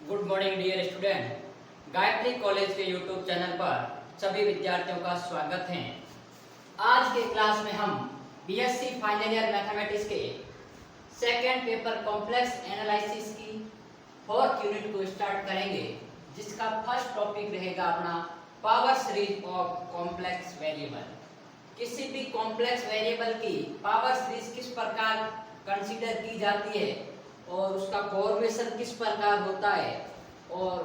Good morning dear student. Gayatri college के YouTube channel पर सभी विद्यार्थियों का स्वागत है। आज के क्लास में हम बीएससी फाइनल ईयर मैथमेटिक्स के सेकेंड पेपर कॉम्प्लेक्स एनालिसिस की 4th यूनिट को स्टार्ट करेंगे, जिसका फर्स्ट टॉपिक रहेगा अपना power series of complex variable. किसी भी कॉम्प्लेक्स वेरिएबल की पावर सीरीज किस प्रकार कंसीडर की जाती है और उसका फॉर्मेशन किस प्रकार होता है, और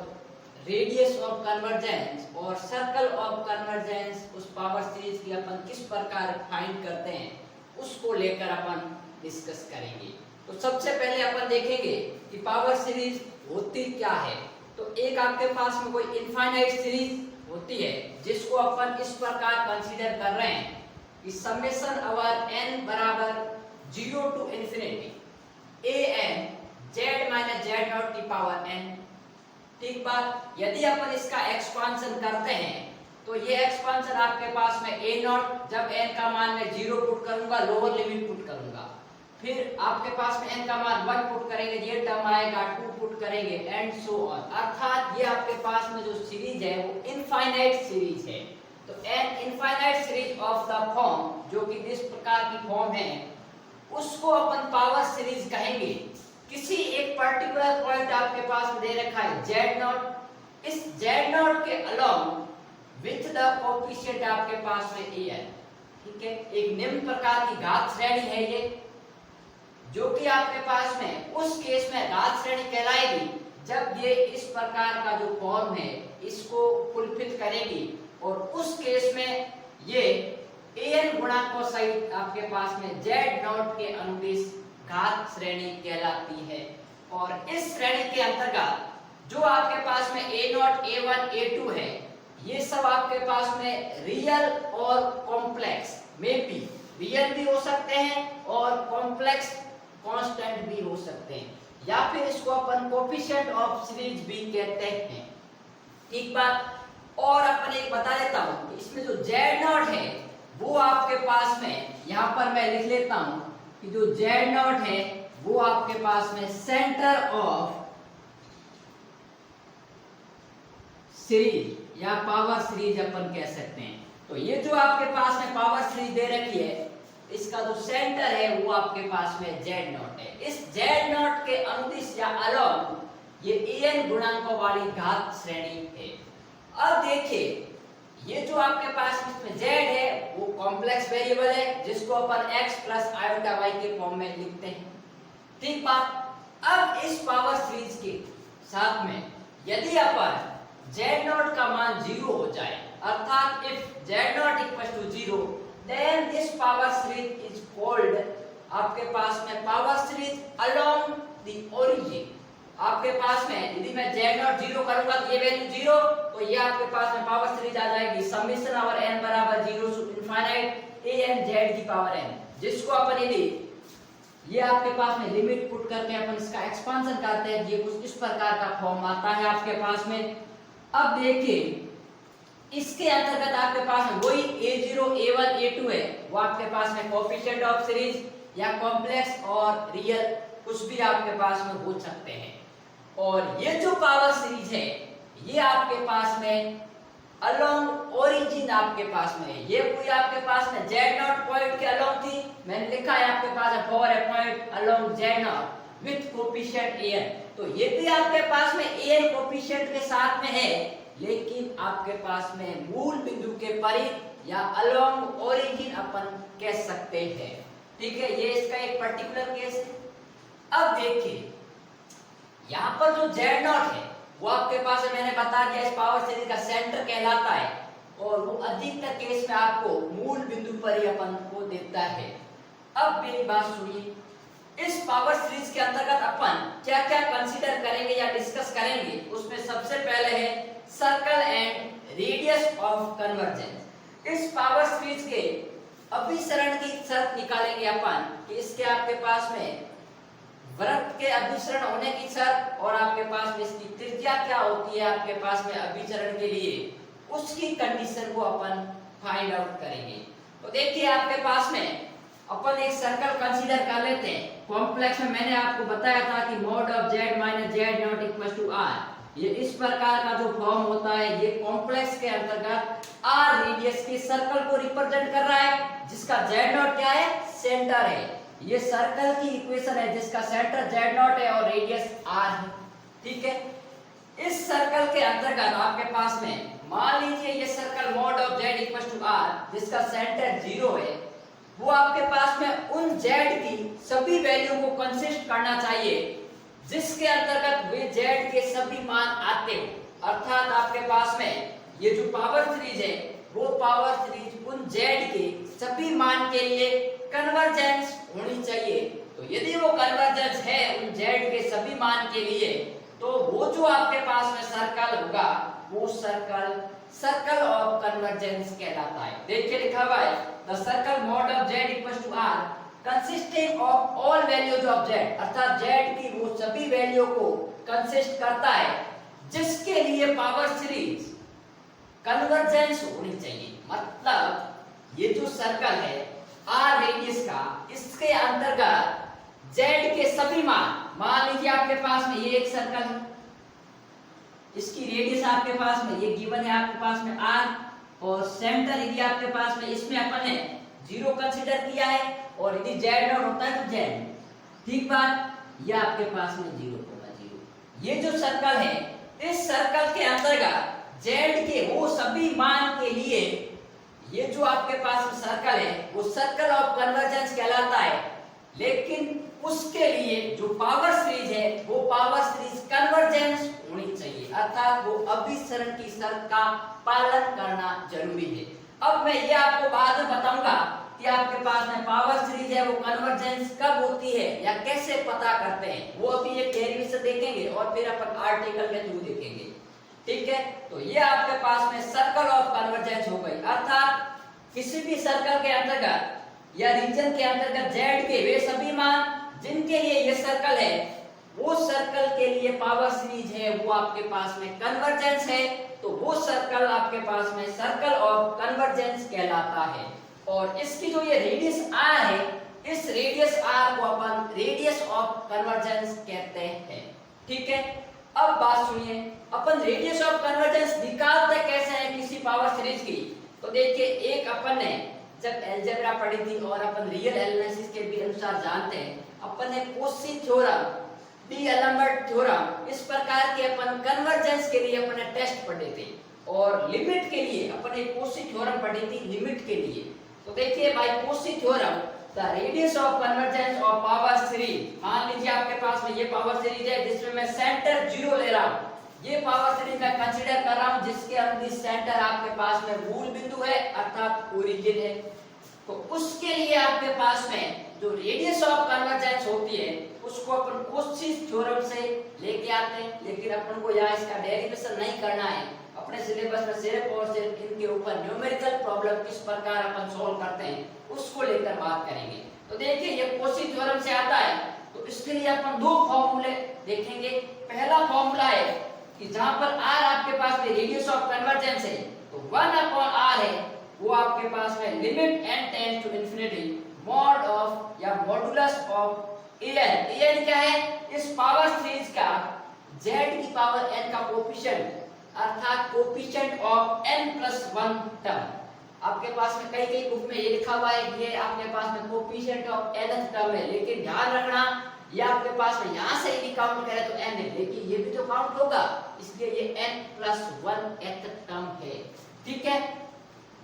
रेडियस ऑफ कन्वर्जेंस और सर्कल ऑफ कन्वर्जेंस उस पावर सीरीज की अपन किस प्रकार फाइंड करते हैं, उसको लेकर अपन डिस्कस करेंगे। तो सबसे पहले अपन देखेंगे कि पावर सीरीज होती क्या है। तो एक आपके पास में कोई इनफाइनाइट सीरीज होती है जिसको अपन इस प्रकार कंसीडर कर रहे हैं कि समेशन अवर n बराबर 0 to infinity an z minus z not की पावर n। ठीक बात। यदि अपन इसका एक्सपांशन करते हैं तो ये एक्सपांशन आपके पास में a नॉट, जब n का मान मैं 0 पुट करूंगा, लोअर लिमिट पुट करूंगा, फिर आपके पास में n का मान 1 पुट करेंगे, ये टर्म आएगा 2 पुट करेंगे एंड सो ऑन। अर्थात ये आपके पास में जो सीरीज है वो इनफाइनाइट सीरीज है। तो n infinite series of the form, जो कि इस प्रकार की फॉर्म है, उसको अपन पावर सीरीज कहेंगे। किसी एक पर्टिकुलर पॉइंट आपके पास दे रखा है z0, इस z0 के अलोंग विथ द कोएफिशिएंट आपके पास में an। ठीक है, एक निम्न प्रकार की घात श्रेणी है ये, जो कि आपके पास में उस केस में घात श्रेणी कहलाएगी जब ये इस प्रकार का जो फॉर्म है इसको फुलफिल करेगी, और उस केस में ये an गुणा को सहित आपके पास में z0 के अनुदिश घात श्रेणी कहलाती है। और इस श्रेणी के अंतर्गत जो आपके पास में a0, a1, a2 है, ये सब आपके पास में रियल और कॉम्प्लेक्स में भी, रियल भी हो सकते हैं और कॉम्प्लेक्स कांस्टेंट भी हो सकते हैं, या फिर इसको अपन कोएफिशिएंट ऑफ सीरीज भी कहते हैं। ठीक बात। और अपन एक बता देता हूं, इसमें जो z0 है वो आपके पास में, यहां पर मैं लिख लेता हूं कि जो z0 है वो आपके पास में सेंटर ऑफ सीरीज या पावर सीरीज अपन कह सकते हैं। तो ये जो आपके पास में पावर सीरीज दे रखी है, इसका जो सेंटर है वो आपके पास में z0 है। इस z0 के अनुदिश या अलोंग ये an गुणांकों वाली घात श्रेणी है। अब देखिए, ये जो आपके पास इसमें z है वो कॉम्प्लेक्स वेरिएबल है, जिसको अपन x प्लस आयोटा y के फॉर्म में लिखते हैं। ठीक बात। अब इस पावर सीरीज के साथ में यदि अपन z0 का मान 0 हो जाए, अर्थात if z0 equals to 0, then this power series is called आपके पास में power series along the origin. आपके पास में यदि मैं z0 0 करूंगा तो ये वैल्यू 0, तो ये आपके पास में पावर सीरीज आ जाएगी समेशन ओवर n बराबर 0 टू इनफाइनाइट an z की पावर n, जिसको अपन यदि ये आपके पास में लिमिट पुट करके अपन इसका एक्सपांशन करते हैं, ये कुछ इस प्रकार का फॉर्म आता है आपके पास में। अब देखिए, इसके अंतर्गत आपके पास में वही a0, a1, a2 है, वो आपके पास में कोएफिशिएंट ऑफ सीरीज या कॉम्प्लेक्स और रियल कुछ भी आपके पास में हो सकते हैं। और ये जो पावर सीरीज है ये आपके पास में अलोंग ओरिजिन आपके पास में है। ये कोई आपके पास में z0 पॉइंट के अलोंग थी, मैंने लिखा है आपके पास है for a point along z0 with coefficient an। तो ये भी आपके पास में an कोएफिशिएंट के साथ में है, लेकिन आपके पास में मूल बिंदु के परिध या अलोंग ओरिजिन अपन कह सकते हैं। ठीक है, ये इसका एक पर्टिकुलर केस है। अब देखिए, यहाँ पर जो z0 है वो आपके पास है, मैंने बता दिया इस पावर सीरीज का सेंटर कहलाता है, और वो अधिकतर केस में आपको मूल बिंदु पर ही अपन को देता है। अब मेरी बात सुनिए, इस पावर सीरीज के अंतर्गत अपन क्या क्या कंसीडर करेंगे या डिस्कस करेंगे, उसमें सबसे पहले है circle and radius of convergence. इस पावर सीरीज के अभिसरण की शर्त निकालेंगे अपन कि इसके आपके पास में वृत्त के अभिसरण होने की शर्त, और आपके पास में इसकी त्रिज्या क्या होती है आपके पास में अभिसरण के लिए, उसकी कंडीशन को अपन फाइंड आउट करेंगे। तो देखिए, आपके पास में अपन एक सर्कल कंसीडर कर लेते हैं। कॉम्प्लेक्स में मैंने आपको बताया था कि mod of z minus z not equal to r, ये इस प्रकार का जो फॉर्म होता है ये कॉम्प्लेक्स के अंतर्गत आर रेडियस के सर्कल को रिप्रेजेंट कर रहा है, जिसका जेड नॉट क्या है, सेंटर है। ये सर्कल की इक्वेशन है जिसका सेंटर जेड नॉट है और रेडियस आर है। ठीक है, इस सर्कल के अंतर्गत आपके पास में मान लीजिए ये circle mod of z equal to r जिसका सेंटर 0 है, वो आपके पास में उन जेड की सभी वैल्यू को कंसिस्ट करना चाहिए जिसके अंतर्गत वे जेड के सभी मान आते हो। अर्थात आपके पास में ये जो पावर सीरीज है वो पावर सीरीज उन जेड के सभी मान के लिए कन्वर्जेंस होनी चाहिए। तो यदि वो कन्वर्जेंस है उन जेड के सभी मान के लिए, तो वो जो आपके पास में सर्कल होगा वो सर्कल ऑफ कन्वर्जेंस कहलाता है। देखिए लिखा हुआ है the circle mod of z equals to r consisting of all values of z, अर्थात जेड की वो सभी वैल्यू को कंसिस्ट करता है जिसके लिए पावर सीरीज कन्वर्जेंस होनी चाहिए। मतलब ये जो सर्कल है आर रेडियस का, इसके अंतर्गत जेड के सभी मान लीजिए आपके पास में ये एक सर्कल है, इसकी रेडियस आपके पास में ये गिवन है आपके पास में आर, और सेंटर यदि आपके पास में इसमें अपन ने 0 कंसीडर किया है, और यदि जेड नॉट होता है तो जेड, ठीक बात, ये आपके पास में 0,0। ये जो सर्कल है इस सर्कल के अंतर्गत जेड के वो सभी मान के लिए ये जो आपके पास में सर्कल है वो सर्कल ऑफ कन्वर्जेंस कहलाता है। लेकिन उसके लिए जो पावर सीरीज है वो पावर सीरीज कन्वर्जेंस होनी चाहिए, अर्थात वो अभिसरण की शर्त का पालन करना जरूरी है। अब मैं ये आपको बाद में बताऊंगा कि आपके पास में पावर सीरीज है वो कन्वर्जेंस कब होती है या कैसे पता करते हैं, वो अभी एक डेरिवेशन देखेंगे और फिर अपन आर्टिकल के थ्रू देखेंगे। ठीक है, तो ये आपके पास में सर्कल ऑफ कन्वर्जेंस हो गई, अर्थात किसी भी सर्कल के अंतर्गत या रीजन के अंतर्गत जेड के वे सभी मान जिनके लिए ये सर्कल है वो सर्कल के लिए पावर सीरीज है वो आपके पास में कन्वर्जेंस है, तो वो सर्कल आपके पास में सर्कल ऑफ कन्वर्जेंस कहलाता है। और इसकी जो ये रेडियस आर है, इस रेडियस आर को अपन रेडियस ऑफ कन्वर्जेंस कहते हैं। ठीक है, अब बात सुनिए, अपन रेडियस ऑफ कन्वर्जेंस निकालते कैसे हैं किसी पावर सीरीज की। तो देखिए, एक अपन ने जब अलजेब्रा पढ़ी थी और अपन रियल एनालिसिस के भी अनुसार जानते हैं, अपन ने कोशी थ्योरम, डी-एलम्बर्ट थ्योरम, इस प्रकार के अपन कन्वर्जेंस के लिए अपन ने टेस्ट पढ़े थे, और लिमिट के लिए अपन ने कोशी थ्योरम पढ़ी थी लिमिट के लिए। तो देखिए भाई, Cauchy theorem the radius of convergence of power series, मान लीजिए आपके पास में ये पावर सीरीज है जिसमें मैं सेंटर 0 ले रहा हूं, ये पावर सीरीज मैं कंसीडर कर रहा हूं जिसके अंदर सेंटर आपके पास में मूल बिंदु है अर्थात ओरिजिन है। तो उसके लिए आपके पास में जो रेडियस ऑफ कन्वर्जेंस होती है उसको अपन कोशी थ्योरम से लेके आते हैं, लेकिन अपन को यहाँ इसका डेरिवेशन नहीं करना है। अपने सिलेबस में सिर्फ और सिर्फ इनके ऊपर न्यूमेरिकल प्रॉब्लम किस प्रकार अपन सॉल्व करते हैं उसको लेकर बात करेंगे। तो देखिए, ये कोशी थ्योरम से आता है, तो इसके लिए अपन 2 फॉर्मूले देखेंगे। पहला फॉर्मूला है कि जहां पर r आपके पास में रेडियस ऑफ कन्वर्जेंस है, तो 1/r है वो आपके पास में limit n tends to infinity mod of या मॉडुलस ऑफ an क्या है, इस पावर सीरीज का z की पावर n का कोएफिशिएंट, अर्थात कोएफिशिएंट ऑफ n+1 टर्म। आपके पास में कई बुक में ये लिखा हुआ है, ये आपके पास में कोएफिशिएंट ऑफ nth टर्म है, लेकिन ध्यान रखना ये आपके पास में यहाँ से यदि काउंट करें तो n है, लेकिन ये भी तो काउंट होगा, इसलिए ये n+1th टर्म है। ठीक है,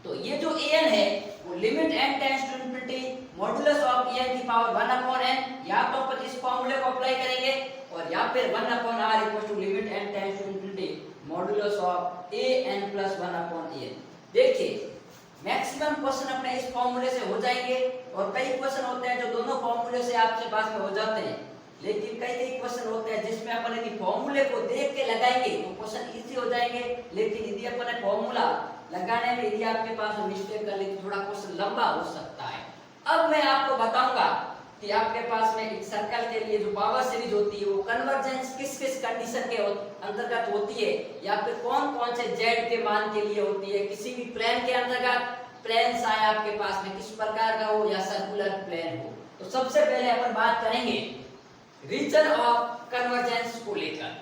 तो ये जो an है वो limit n tends to infinity modulus of an की पावर 1/n, या तो अपन इस फार्मूले को अप्लाई करेंगे और या फिर 1/r equal to limit n tends to infinity modulus of an+1/an। देखिए, मैक्सिमम क्वेश्चन अपने इस फार्मूले से हो जाएंगे, और कई क्वेश्चन होते हैं जो दोनों फार्मूले से आपके पास में हो जाते हैं, लेकिन कई क्वेश्चन होते हैं जिसमें अपन यदि फार्मूले को देख के लगाएंगे तो क्वेश्चन इजी हो जाएंगे, लेकिन यदि अपन ने फार्मूला लगाने में यदि आपके पास मिस्टेक कर ली तो थोड़ा क्वेश्चन लंबा हो सकता है। अब मैं आपको बताऊंगा कि आपके पास में एक सर्कल के लिए जो पावर सीरीज होती है वो कन्वर्जेंस किस किस कंडीशन के अंतर्गत होती है, या फिर कौन कौन से जेड के मान के लिए होती है। किसी भी प्लेन के अंतर्गत, प्लेन चाहे आपके पास में किस प्रकार का हो या सर्कुलर प्लेन हो। तो सबसे पहले अपन बात करेंगे रीजन ऑफ कन्वर्जेंस को लेकर।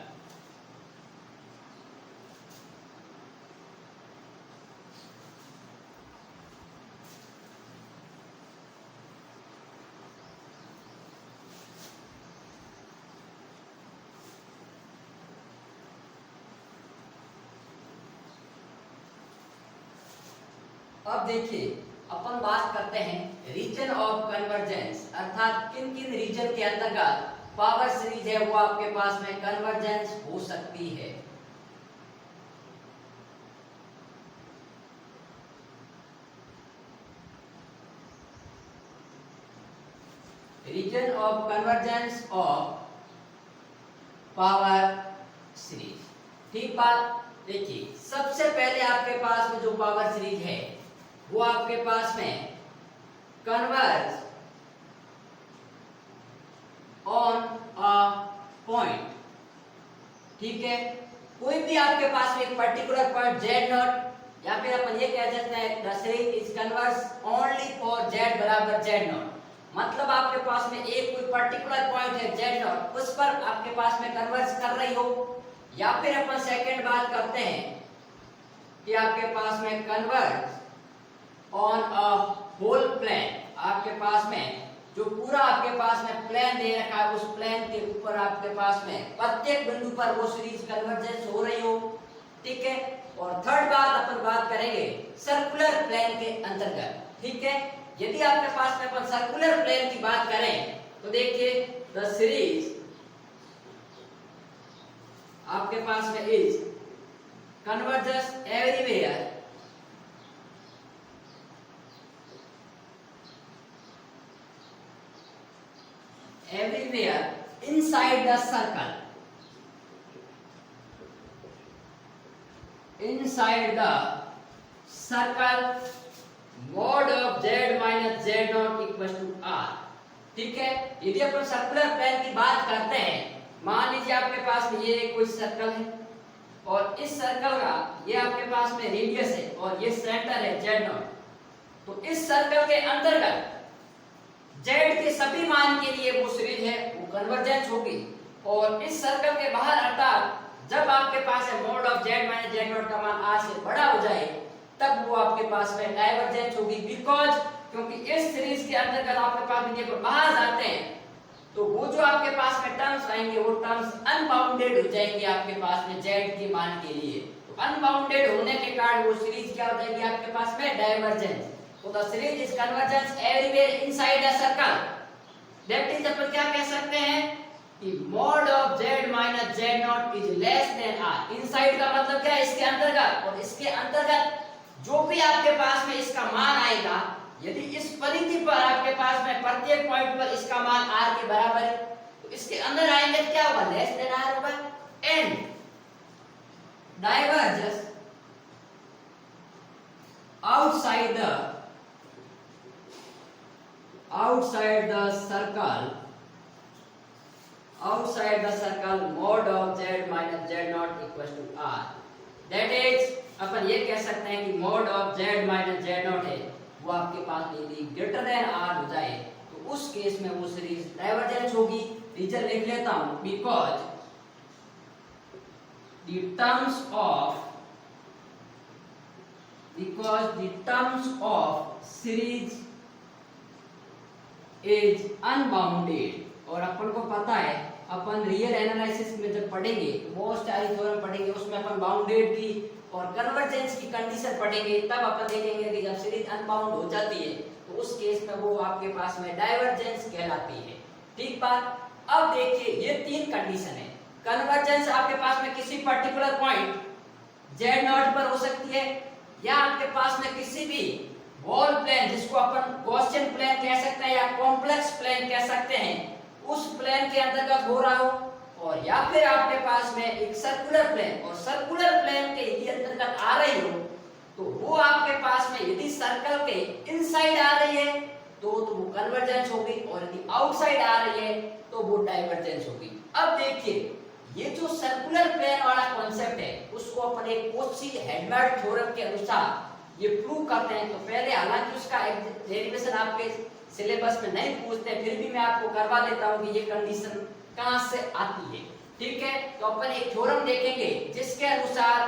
अब देखिए अपन बात करते हैं रीजन ऑफ कन्वर्जेंस, अर्थात किन किन रीजन के अंतर्गत पावर सीरीज है वो आपके पास में कन्वर्जेंस हो सकती है। Region of convergence of power series. ठीक बात। देखिए सबसे पहले आपके पास में जो पावर सीरीज है वो आपके पास में कन्वर्ज ऑन अ पॉइंट। ठीक है, कोई भी आपके पास में एक पर्टिकुलर पॉइंट z नॉट, या फिर अपन ये कह सकते हैं the series is converge only for z बराबर z नॉट। मतलब आपके पास में एक कोई पर्टिकुलर पॉइंट है z नॉट, उस पर आपके पास में कन्वर्ज कर रही हो, या फिर अपन सेकंड बात करते हैं कि आपके पास में converge on a whole plane. आपके पास में जो पूरा आपके पास में प्लेन दे रखा है उस प्लेन के ऊपर आपके पास में प्रत्येक बिंदु पर वो सीरीज कन्वर्जेंस हो रही हो। ठीक है, और थर्ड बात अपन बात करेंगे सर्कुलर प्लेन के अंतर्गत। ठीक है, यदि आपके पास में अपन सर्कुलर प्लेन की बात करें तो देखिए द सीरीज आपके पास में is convergence everywhere inside the circle, inside the circle mod of z minus z naught equals to r। ठीक है, यदि अपन सर्कुलर प्लेन की बात करते हैं, मान लीजिए आपके पास में ये कोई सर्कल है और इस सर्कल का ये आपके पास में रेडियस है और ये सेंटर है z नॉट, तो इस सर्कल के अंतर्गत z के सभी मान के लिए वो सीरीज है वो कन्वर्जेंस होगी, और इस सर्कल के बाहर अर्थात जब आपके पास है mode of z minus z not का मान r से बड़ा हो जाए तब वो आपके पास में डाइवर्जेंस होगी। बिकॉज क्योंकि इस सीरीज के अंतर्गत आपके पास में जब बाहर जाते हैं तो वो जो आपके पास में टर्म्स आएंगे वो टर्म्स अनबाउंडेड हो जाएंगे आपके पास में z के मान के लिए। तो अनबाउंडेड होने के कारण वो सीरीज क्या हो जाएगी आपके पास में डाइवर्जेंस। तो the series is convergence everywhere inside a circle. That is अपन क्या कह सकते हैं कि mod of z minus z not is less than r। Inside का मतलब क्या है, इसके अंतर्गत, और इसके अंतर्गत जो भी आपके पास में इसका मान आएगा, यदि इस परिधि पर आपके पास में प्रत्येक पॉइंट पर इसका मान r के बराबर है तो इसके अंदर आएंगे क्या होगा, लेस देन r होगा। And divergence outside the circle mod of z minus z naught equals to r। that is अपन ये कह सकते हैं कि mod of z minus z naught है वो आपके पास यदि ग्रेटर देन r हो जाए तो उस केस में वो सीरीज डाइवर्जेंस होगी। रीजन लिख लेता हूं, because the terms of series is unbounded। और अपन को पता है अपन रियल एनालिसिस में जब पढ़ेंगे मोस्ट सारी थ्योरम पढ़ेंगे उसमें अपन बाउंडेड की और कन्वर्जेंस की कंडीशन पढ़ेंगे, तब अपन देखेंगे कि जब सीरीज अनबाउंड हो जाती है तो उस केस में वो आपके पास में डाइवर्जेंस कहलाती है। ठीक बात। अब देखिए ये तीन कंडीशन है। कन्वर्जेंस आपके पास में किसी पर्टिकुलर पॉइंट z नॉट पर हो सकती है, या आपके पास में किसी भी बॉल प्लेन जिसको अपन गॉसियन प्लेन कह सकते हैं या कॉम्प्लेक्स प्लेन कह सकते हैं उस प्लेन के अंतर्गत हो रहा हो, और या फिर आपके पास में एक सर्कुलर प्लेन और सर्कुलर प्लेन के यदि अंतर्गत आ रही हो तो वो आपके पास में यदि सर्कल के इनसाइड आ रही है तो वो कन्वर्जेंस होगी, और यदि आउटसाइड आ रही है तो वो डाइवर्जेंस होगी। अब देखिए ये जो सर्कुलर प्लेन वाला कॉन्सेप्ट है उसको अपन एक कोची हेडमेड थ्योरम के अनुसार ये प्रूव करते हैं। तो पहले हालांकि उसका डेरिवेशन आपके सिलेबस में नहीं पूछते, फिर भी मैं आपको करवा देता हूं कि ये कंडीशन कहां से आती है। ठीक है, तो अपन एक थ्योरम देखेंगे जिसके अनुसार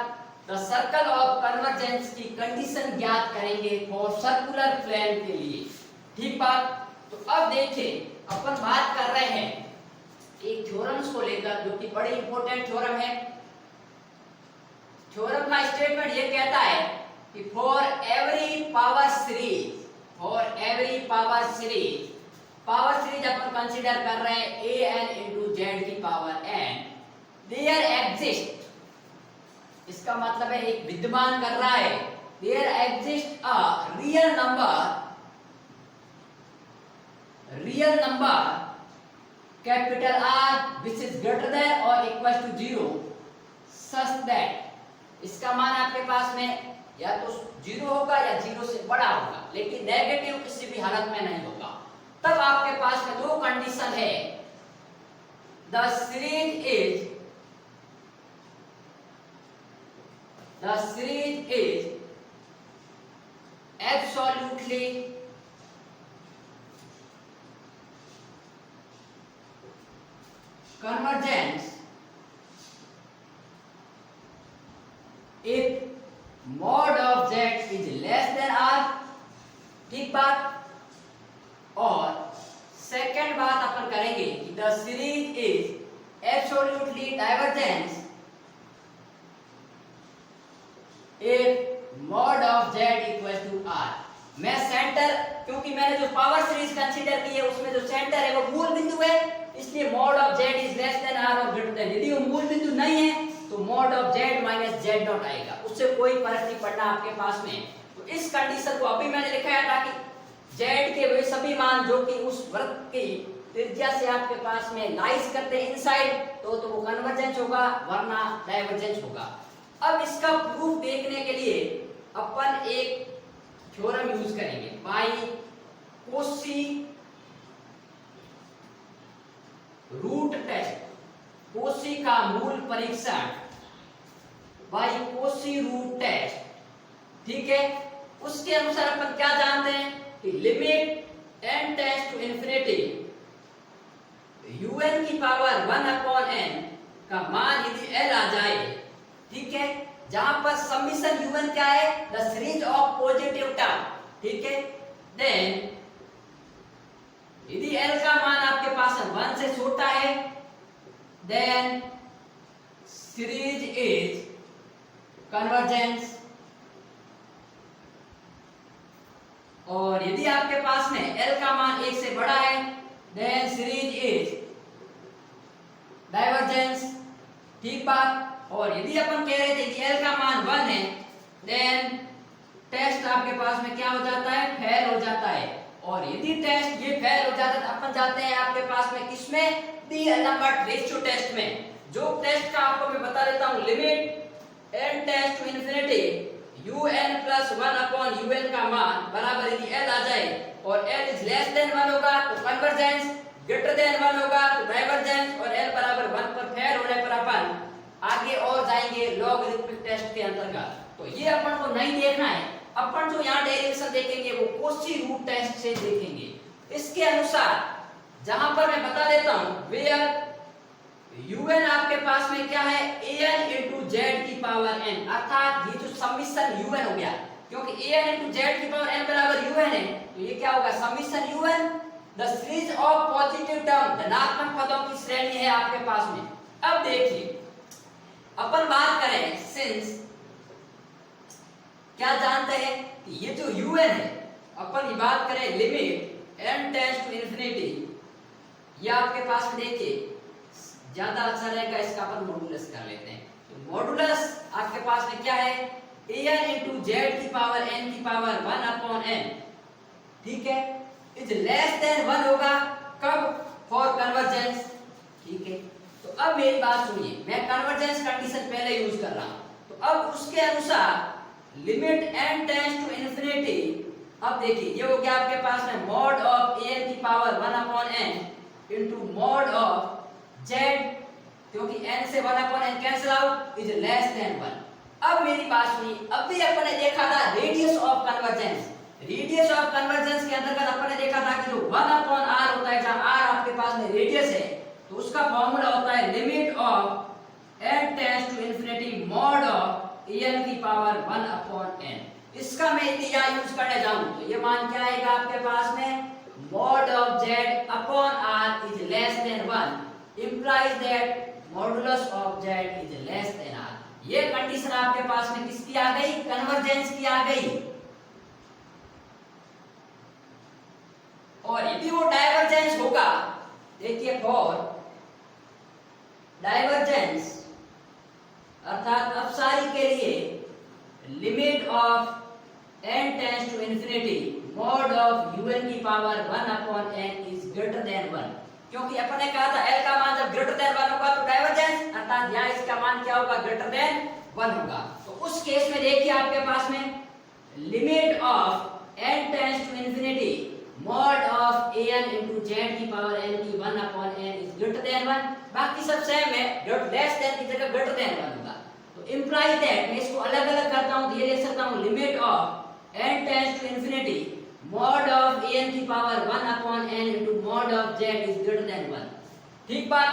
द सर्कल ऑफ कन्वर्जेंस की कंडीशन ज्ञात करेंगे फॉर सर्कुलर प्लेन के लिए। ठीक बात। तो अब देखिए अपन बात कर रहे हैं एक थ्योरम्स को लेकर जो कि बड़ी इंपॉर्टेंट थ्योरम है। थ्योरम का स्टेटमेंट ये कहता है कि for every power series, power series अपन कंसीडर कर रहे हैं an into z की पावर n, देयर एग्जिस्ट, इसका मतलब है एक विद्यमान कर रहा है, there exist a real number capital R which is greater than or equal to 0 such that, इसका मान आपके पास में या तो 0 होगा या 0 से बड़ा होगा, लेकिन नेगेटिव किसी भी हालत में नहीं होगा। तब आपके पास में दो कंडीशन है, the series is absolutely convergent if mod of z is less than r, ठीक बात। और सेकंड बात अपन करेंगे कि the series is absolutely divergent if mod of z equals to r। मैं सेंटर, क्योंकि मैंने जो पावर सीरीज कंसीडर की है उसमें जो सेंटर है वो मूल बिंदु है, इसलिए mod of z is less than r और greater than, यदि वो मूल बिंदु नहीं है तो mod of z minus z dot आएगा, उससे कोई फर्क नहीं पड़ना आपके पास में। तो इस कंडीशन को अभी मैंने लिखा है ताकि z के वे सभी मान जो कि उस वृत्त की त्रिज्या से आपके पास में लाइज करते हैं इनसाइड, तो वो कन्वर्जेंस होगा वरना डाइवर्जेंस होगा। अब इसका प्रूफ देखने के लिए अपन एक थ्योरम यूज करेंगे, by Cauchy root test, Cauchy का मूल परीक्षण, बाय कोशी रूट टेस्ट, ठीक है। उसके अनुसार अपन क्या जानते हैं कि limit n tends to infinity un की पावर 1 अपॉन n का मान यदि l आ जाए, ठीक है, जहां पर समीशन un क्या है, the series of positive term, ठीक है, देन यदि l का मान आपके पास 1 से छोटा है, देन सीरीज इज कन्वर्जेंस, और यदि आपके पास में l का मान 1 से बड़ा है, देन सीरीज इज डाइवर्जेंस, ठीक बात। और यदि अपन कह रहे थे कि l का मान 1 है, देन टेस्ट आपके पास में क्या हो जाता है, फेल हो जाता है। और यदि टेस्ट ये फेल हो जाता है तो अपन जाते हैं आपके पास में किसमें, डी नंबर रेशियो टेस्ट में, जो टेस्ट का आपको मैं बता देता हूं, limit n tends to infinity un plus 1 upon un का मान बराबर यदि l आ जाए और l इज लेस देन 1 होगा तो कन्वर्जेंस, ग्रेटर देन 1 होगा तो डाइवर्जेंस, और l बराबर 1 पर फेल होने पर अपन आगे और जाएंगे लॉगरिथमिक टेस्ट के अंतर्गत। तो ये अपन को नहीं देखना है, अपन जो यहाँ डेरिवेशन देखेंगे वो कोशी रूट टेस्ट से देखेंगे। इसके अनुसार जहां पर मैं बता देता हूं, वेयर un आपके पास में क्या है, an into z की पावर n, अर्थात ये जो समीशन un हो गया, क्योंकि an into z की पावर n बराबर un है, तो ये क्या होगा, summation un the series of positive term, धनात्मक पदों की श्रेणी है आपके पास में। अब देखिए अपन बात करें, सिंस क्या जानते हैं कि ये जो un है, अपन ये बात करें limit n tends to infinity, ये आपके पास में देखिए ज्यादा अच्छा रहेगा, इसका अपन मॉडुलस कर लेते हैं। तो मॉडुलस आपके पास में क्या है, an into z की पावर n की पावर 1 अपॉन n, ठीक है, इज लेस देन 1 होगा, कब, फॉर कन्वर्जेंस, ठीक है। तो अब मेरी बात सुनिए, मैं कन्वर्जेंस कंडीशन पहले यूज कर रहा हूं, तो अब उसके अनुसार limit n tends to infinity, अब देखिए ये हो गया आपके पास में मॉड ऑफ an की power 1 upon n into mod of z, क्योंकि n से 1 upon n cancel out, is less than 1। अब मेरी बात सुनिए, अब भी अपन ने देखा था radius of convergence, radius of convergence के अंतर्गत अपन ने देखा था कि जो 1 अपॉन r होता है, जहां r आपके पास में रेडियस है, तो उसका फार्मूला होता है limit of n tends to infinity mod of an की पावर 1 अपॉन n। इसका मैं यदि यहाँ यूज करने जाऊं तो ये मान क्या आएगा आपके पास में, mod of z upon r is less than 1 implies that modulus of z is less than r। ये कंडीशन आपके पास में किसकी आ गई, कन्वर्जेंस की आ गई। और यदि वो डाइवर्जेंस होगा, देखिए फॉर डाइवर्जेंस अर्थात अपसारी के लिए limit of n tends to infinity mod of un की power 1 upon n is greater than 1, क्योंकि अपन ने कहा था l का मान जब ग्रेटर देन 1 होगा तो डाइवर्जेंस अर्थात यहाँ इसका मान क्या होगा, ग्रेटर देन 1 होगा। तो उस केस में देखिए आपके पास में limit of n tends to infinity mod of an into z की पावर n की 1 upon n is greater than 1, बाकी सब सेम है, लेस देन की जगह ग्रेटर देन 1 होगा। तो इंप्लाई दैट मैं इसको अलग अलग करता हूं, ये लिख सकता हूं limit of n tends to infinity mod of an की power 1 upon n into mod of z is greater than 1। ठीक बात,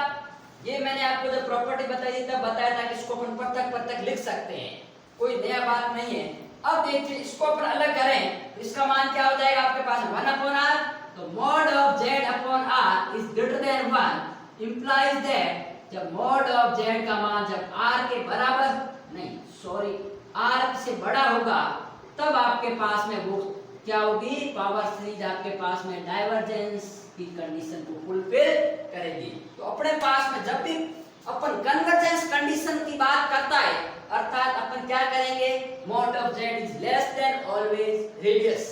ये मैंने आपको जब प्रॉपर्टी बताई थी तब बताया था कि इसको अपन पृथक लिख सकते हैं, कोई नया बात नहीं है। अब देखिए इसको अपन अलग करें तो इसका मान क्या हो जाएगा आपके पास 1 अपॉन r, तो mod of z upon r is greater than 1 implies that जब मॉड ऑफ z का मान जब r के बराबर नहीं सॉरी r से बड़ा होगा तब आपके पास में वो क्या होगी, पावर सीरीज आपके पास में डाइवर्जेंस की कंडीशन को फुलफिल करेगी। तो अपने पास में जब भी अपन कन्वर्जेंस कंडीशन की बात करता है अर्थात अपन क्या करेंगे, mod of z is less then always radius,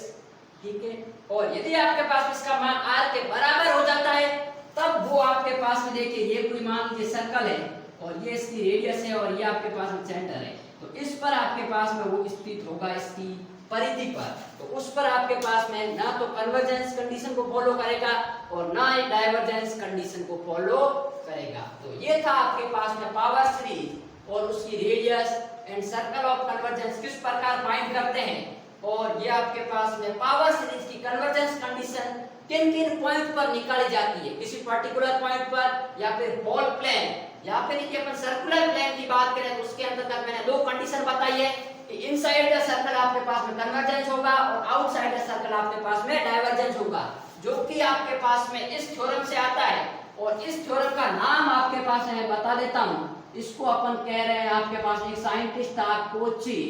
ठीक है। और यदि आपके पास इसका मान r के बराबर हो जाता है तब वो आपके पास में देखिए ये कोई मान लीजिए सर्कल है और ये इसकी रेडियस है और ये आपके पास में सेंटर है, तो इस पर आपके पास में वो स्थित होगा इसकी परिधि पर, तो उस पर आपके पास में ना तो कन्वर्जेंस कंडीशन को फॉलो करेगा और ना ही डाइवर्जेंस कंडीशन को फॉलो करेगा। तो ये था आपके पास में पावर सीरीज और उसकी radius and circle of convergence किस प्रकार फाइंड करते हैं, और ये आपके पास में पावर सीरीज की कन्वर्जेंस कंडीशन किन किन पॉइंट पर निकाली जाती है, किसी पर्टिकुलर पॉइंट पर या फिर होल प्लेन या फिर यदि अपन सर्कुलर प्लेन की बात करें तो उसके अंतर्गत मैंने दो कंडीशन बताई है कि इनसाइड द सर्कल आपके पास में कन्वर्जेंस होगा और आउटसाइड द सर्कल आपके पास में डाइवर्जेंस होगा, जो कि आपके पास में इस थ्योरम से आता है। और इस थ्योरम का नाम आपके पास है बता देता हूं, इसको अपन कह रहे हैं आपके पास एक साइंटिस्ट था कोची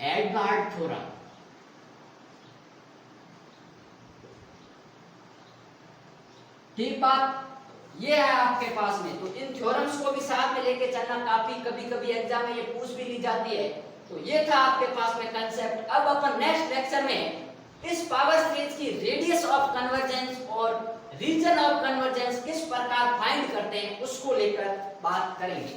एडवर्ड थ्योरम। ठीक बात, ये है आपके पास में। तो इन थ्योरम्स को भी साथ में लेके चलना, काफी कभी कभी एग्जाम में ये पूछ भी ली जाती है। तो ये था आपके पास में कंसेप्ट। अब अपन नेक्स्ट लेक्चर में इस पावर सीरीज की रेडियस ऑफ कन्वर्जेंस और रीजन ऑफ कन्वर्जेंस किस प्रकार फाइंड करते हैं उसको लेकर बात करेंगे।